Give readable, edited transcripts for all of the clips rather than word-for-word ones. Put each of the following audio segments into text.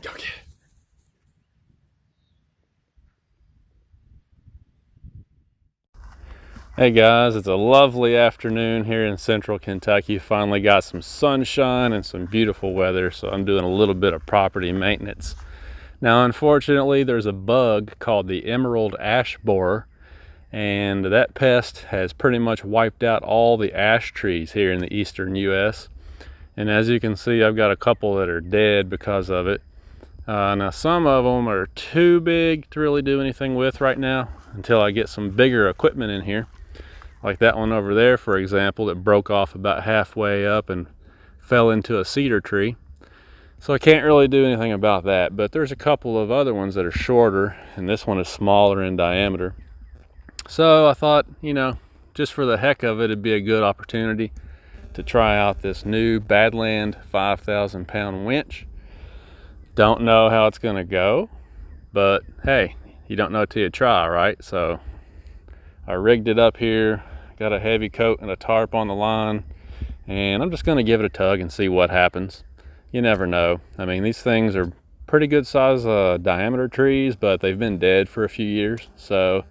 Go get it. Hey guys, it's a lovely afternoon here in central Kentucky. Finally got some sunshine and some beautiful weather, so I'm doing a little bit of property maintenance. Now unfortunately there's a bug called the emerald ash borer, and that pest has pretty much wiped out all the ash trees here in the eastern US. And as you can see, I've got a couple that are dead because of it. Now some of them are too big to really do anything with right now until I get some bigger equipment in here. Like that one over there, for example, that broke off about halfway up and fell into a cedar tree. So I can't really do anything about that, but there's a couple of other ones that are shorter, and this one is smaller in diameter. So I thought, you know, just for the heck of it, it'd be a good opportunity to try out this new Badland 5,000 pound winch. Don't know how it's gonna go, but hey, you don't know till you try, right? So I rigged it up here, got a heavy coat and a tarp on the line, and I'm just gonna give it a tug and see what happens. You never know. I mean, these things are pretty good size diameter trees, but they've been dead for a few years, so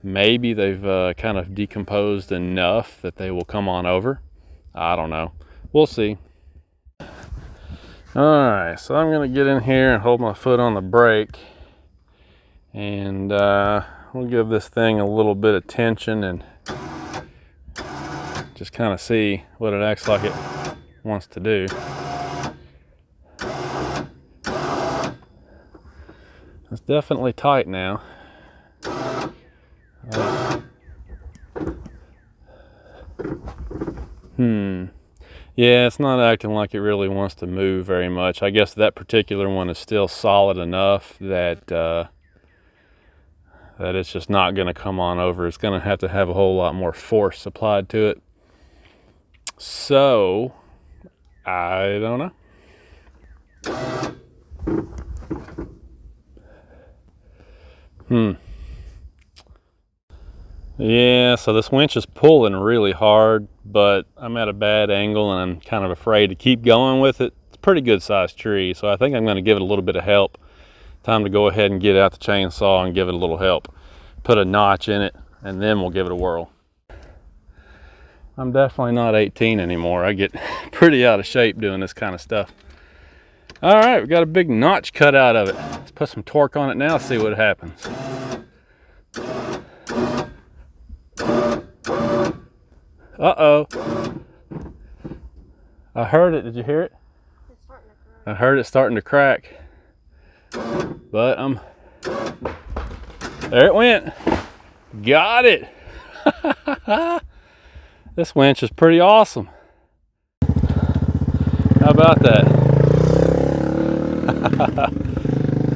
maybe they've kind of decomposed enough that they will come on over. I don't know. We'll see. All right, so I'm gonna get in here and hold my foot on the brake, and we'll give this thing a little bit of tension and just kind of see what it acts like it wants to do. It's definitely tight now. Yeah, it's not acting like it really wants to move very much. I guess that particular one is still solid enough that that it's just not going to come on over. It's going to have a whole lot more force applied to it. So, I don't know. Yeah, so this winch is pulling really hard, but I'm at a bad angle and I'm kind of afraid to keep going with it. It's a pretty good sized tree, so I think I'm going to give it a little bit of help. Time to go ahead and get out the chainsaw and give it a little help. Put a notch in it, and then we'll give it a whirl. I'm definitely not 18 anymore. I get pretty out of shape doing this kind of stuff. All right, we got a big notch cut out of it. Let's put some torque on it now, see what happens. Uh-oh. I heard it. Did you hear it? It's starting to crack. I heard it starting to crack. But there it went. Got it. This winch is pretty awesome. How about that?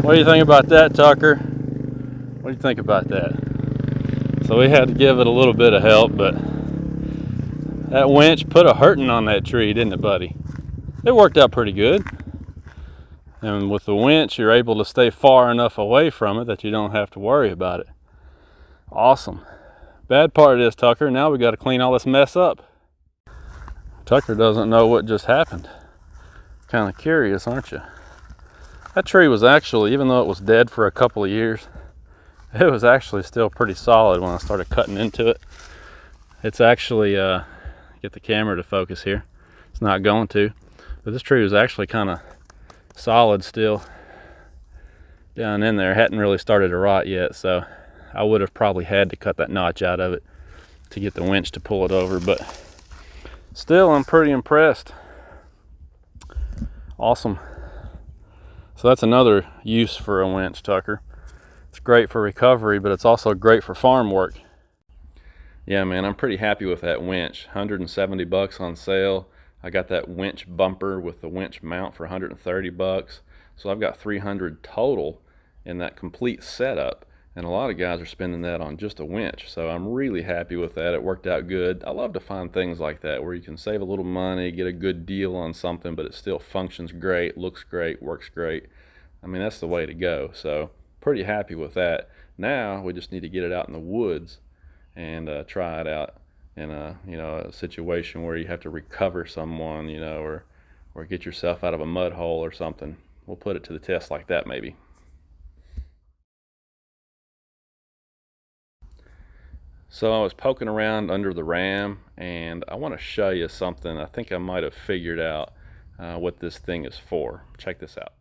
What do you think about that, Tucker? What do you think about that? So we had to give it a little bit of help, but that winch put a hurting on that tree, didn't it, buddy? It worked out pretty good. And with the winch, you're able to stay far enough away from it that you don't have to worry about it. Awesome. Bad part is, Tucker, now we got to clean all this mess up. Tucker doesn't know what just happened. Kind of curious, aren't you? That tree was actually, even though it was dead for a couple of years, it was actually still pretty solid when I started cutting into it. It's actually, get the camera to focus here. It's not going to, but this tree was actually kind of solid still down in there. Hadn't really started to rot yet, so I would have probably had to cut that notch out of it to get the winch to pull it over, but still I'm pretty impressed. Awesome. So that's another use for a winch, Tucker. It's great for recovery, but it's also great for farm work. Yeah, man, I'm pretty happy with that winch. 170 bucks on sale. I got that winch bumper with the winch mount for 130 bucks. So I've got 300 total in that complete setup. And a lot of guys are spending that on just a winch. So I'm really happy with that. It worked out good. I love to find things like that where you can save a little money, get a good deal on something, but it still functions great, looks great, works great. I mean, that's the way to go. So pretty happy with that. Now we just need to get it out in the woods and try it out in a a situation where you have to recover someone, or get yourself out of a mud hole or something. we'll put it to the test like that maybe. So I was poking around under the ram, and I want to show you something. I think I might have figured out what this thing is for. Check this out.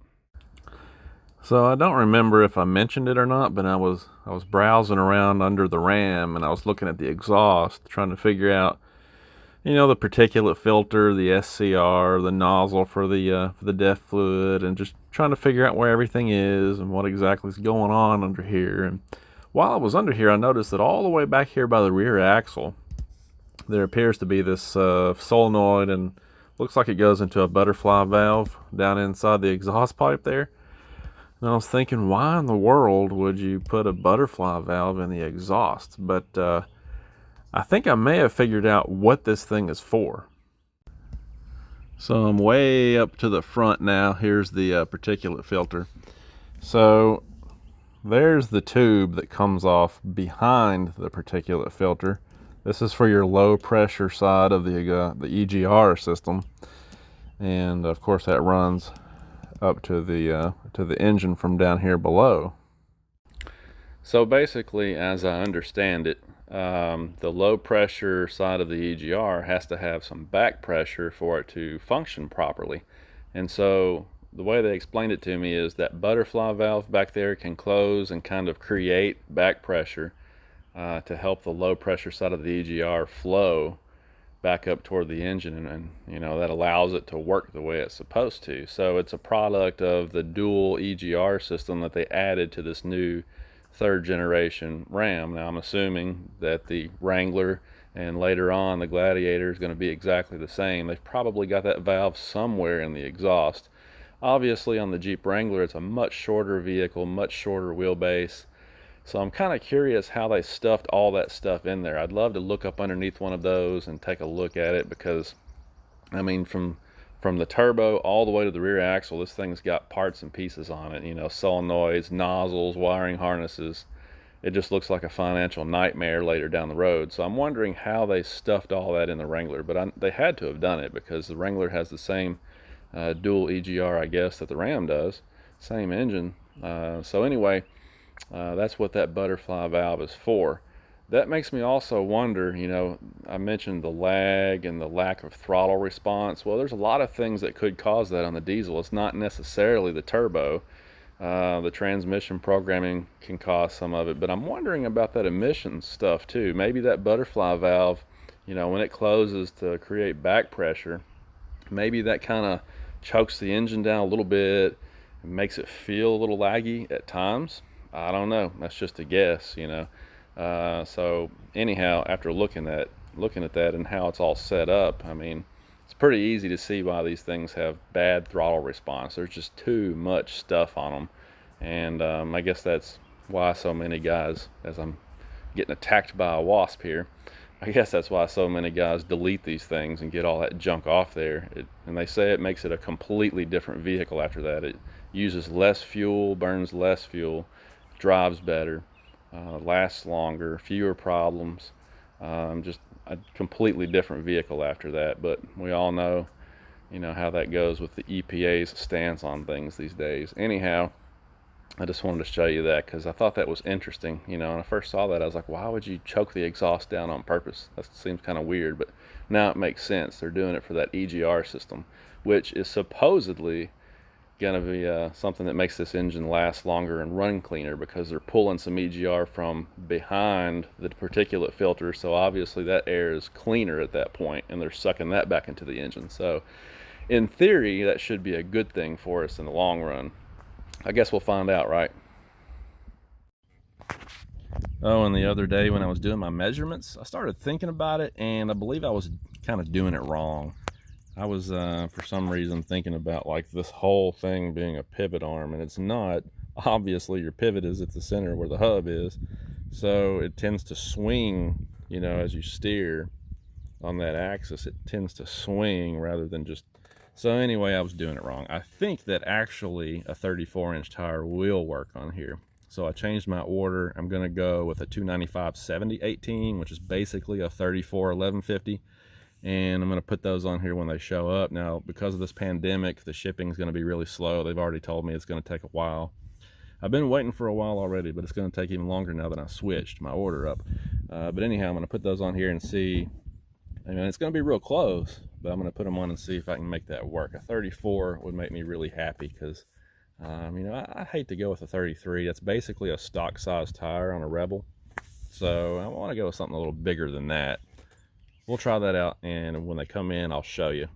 So I don't remember if I mentioned it or not, but I was browsing around under the ram, and I was looking at the exhaust, trying to figure out, you know, the particulate filter, the SCR, the nozzle for the DEF fluid, and just trying to figure out where everything is and what exactly is going on under here. And while I was under here, I noticed that all the way back here by the rear axle, there appears to be this solenoid, and looks like it goes into a butterfly valve down inside the exhaust pipe there. And I was thinking, why in the world would you put a butterfly valve in the exhaust? But I think I may have figured out what this thing is for. So I'm way up to the front now. Here's the particulate filter. So there's the tube that comes off behind the particulate filter. This is for your low pressure side of the EGR system, and of course that runs up to the engine from down here below. So basically, as I understand it, the low pressure side of the EGR has to have some back pressure for it to function properly. And so the way they explained it to me is that butterfly valve back there can close and kind of create back pressure to help the low pressure side of the EGR flow back up toward the engine, and you know, that allows it to work the way it's supposed to. So it's a product of the dual EGR system that they added to this new 3rd generation Ram. Now I'm assuming that the Wrangler and later on the Gladiator is going to be exactly the same. They've probably got that valve somewhere in the exhaust. Obviously on the Jeep Wrangler it's a much shorter vehicle, much shorter wheelbase. So I'm kind of curious how they stuffed all that stuff in there. I'd love to look up underneath one of those and take a look at it, because I mean, from the turbo all the way to the rear axle, this thing's got parts and pieces on it, you know, solenoids, nozzles, wiring harnesses. It just looks like a financial nightmare later down the road. So I'm wondering how they stuffed all that in the Wrangler, but they had to have done it, because the Wrangler has the same dual EGR, I guess, that the Ram does, same engine. So anyway, that's what that butterfly valve is for. That makes me also wonder, you know, I mentioned the lag and the lack of throttle response. Well, there's a lot of things that could cause that on the diesel. It's not necessarily the turbo. The transmission programming can cause some of it, but I'm wondering about that emissions stuff too. Maybe that butterfly valve, you know, when it closes to create back pressure, maybe that kind of chokes the engine down a little bit and makes it feel a little laggy at times. I don't know, that's just a guess, you know. So anyhow, after looking at that and how it's all set up, I mean, it's pretty easy to see why these things have bad throttle response. There's just too much stuff on them, and I guess that's why so many guys, as I'm getting attacked by a wasp here, I guess that's why so many guys delete these things and get all that junk off there. And they say it makes it a completely different vehicle after that. It uses less fuel, burns less fuel, drives better, lasts longer, fewer problems, just a completely different vehicle after that. But we all know, you know, how that goes with the EPA's stance on things these days. Anyhow, I just wanted to show you that because I thought that was interesting. You know, when I first saw that, I was like, why would you choke the exhaust down on purpose? That seems kind of weird, but now it makes sense. They're doing it for that EGR system, which is supposedly going to be something that makes this engine last longer and run cleaner, because they're pulling some EGR from behind the particulate filter, so obviously that air is cleaner at that point, and they're sucking that back into the engine. So in theory, that should be a good thing for us in the long run. I guess we'll find out, right? Oh, and the other day when I was doing my measurements, I started thinking about it, and I believe I was kind of doing it wrong. I was, for some reason, thinking about like this whole thing being a pivot arm, and it's not. Obviously, your pivot is at the center where the hub is, so it tends to swing, you know, as you steer on that axis. It tends to swing rather than just... So anyway, I was doing it wrong. I think that actually a 34-inch tire will work on here. So I changed my order. I'm going to go with a 295/70/18, which is basically a 34 1150. and I'm going to put those on here when they show up. Now, because of this pandemic, the shipping is going to be really slow. They've already told me it's going to take a while. I've been waiting for a while already, but it's going to take even longer now that I switched my order up. But anyhow, I'm going to put those on here and see. I mean, it's going to be real close, but I'm going to put them on and see if I can make that work. A 34 would make me really happy because, you know, I hate to go with a 33. That's basically a stock size tire on a Rebel. So I want to go with something a little bigger than that. We'll try that out, and when they come in, I'll show you.